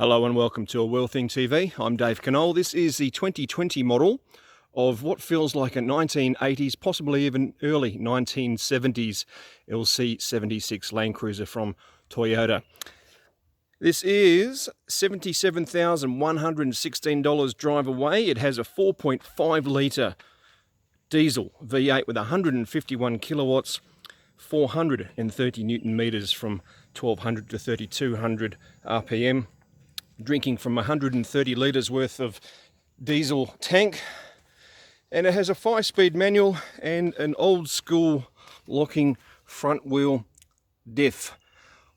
Hello and welcome to A World Thing TV. I'm Dave Knoll. This is the 2020 model of what feels like a 1980s, possibly even early 1970s LC76 LandCruiser from Toyota. This is $77,116 drive away. It has a 4.5 litre diesel V8 with 151 kilowatts, 430 Newton meters from 1200 to 3200 RPM. Drinking from 130 litres worth of diesel tank, and it has a 5-speed manual and an old school locking front wheel diff.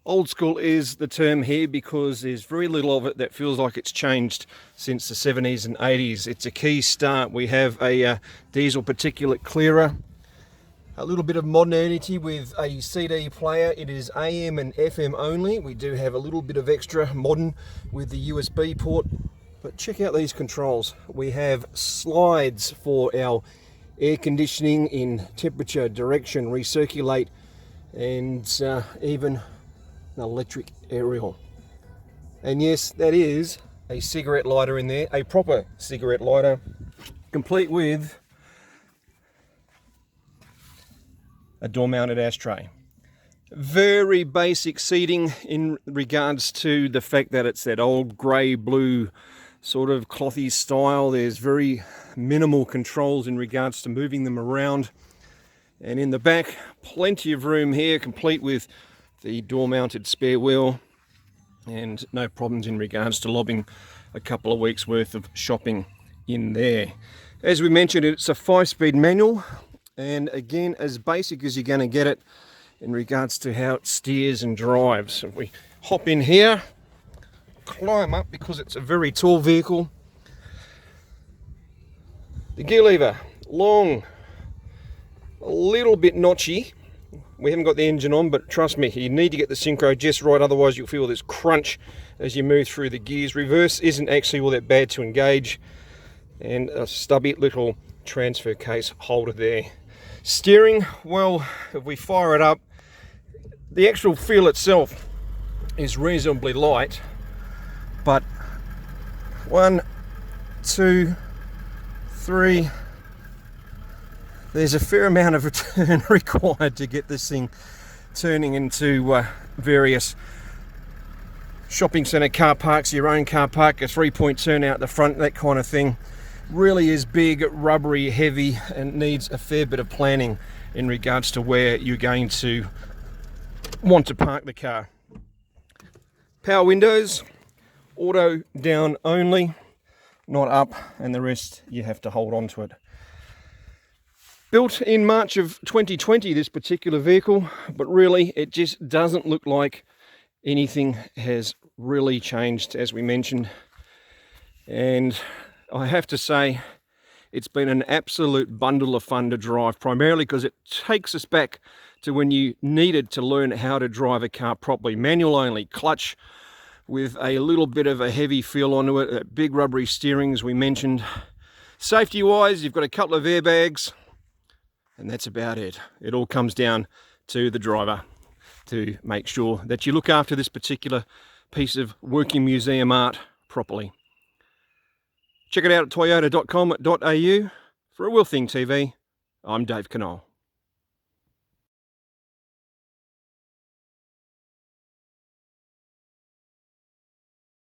Old school is the term here because there's very little of it that feels like it's changed since the 70s and 80s. It's a key start. We have a diesel particulate clearer, a little bit of modernity with a CD player. It is AM and FM only. We do have a little bit of extra modern with the USB port, but check out these controls. We have slides for our air conditioning in temperature, direction, recirculate, and even an electric aerial. And yes, that is a cigarette lighter in there, a proper cigarette lighter, complete with a door-mounted ashtray. Very basic seating in regards to the fact that it's that old grey-blue sort of clothy style. There's very minimal controls in regards to moving them around. And in the back, plenty of room here, complete with the door-mounted spare wheel, and no problems in regards to lobbing a couple of weeks worth of shopping in there. As we mentioned, it's a 5-speed manual, and again, as basic as you're going to get it in regards to how it steers and drives. So if we hop in here, climb up because it's a very tall vehicle. The gear lever, long, a little bit notchy. We haven't got the engine on, but trust me, you need to get the synchro just right, otherwise you'll feel this crunch as you move through the gears. Reverse isn't actually all that bad to engage, and a stubby little transfer case holder there. Steering, well, if we fire it up, the actual feel itself is reasonably light, but 1, 2, 3, there's a fair amount of return required to get this thing turning into various shopping centre car parks, your own car park, a 3-point turn out the front, that kind of thing. Really is big, rubbery, heavy, and needs a fair bit of planning in regards to where you're going to want to park the car. Power windows, auto down only, not up, and the rest you have to hold on to it. Built in March of 2020, this particular vehicle, but really it just doesn't look like anything has really changed, as we mentioned. And I have to say, it's been an absolute bundle of fun to drive, primarily because it takes us back to when you needed to learn how to drive a car properly. Manual only, clutch with a little bit of a heavy feel onto it, big rubbery steering as we mentioned. Safety wise, you've got a couple of airbags, and that's about it. It all comes down to the driver to make sure that you look after this particular piece of working museum art properly. Check it out at toyota.com.au. For A World Thing TV, I'm Dave Knoll.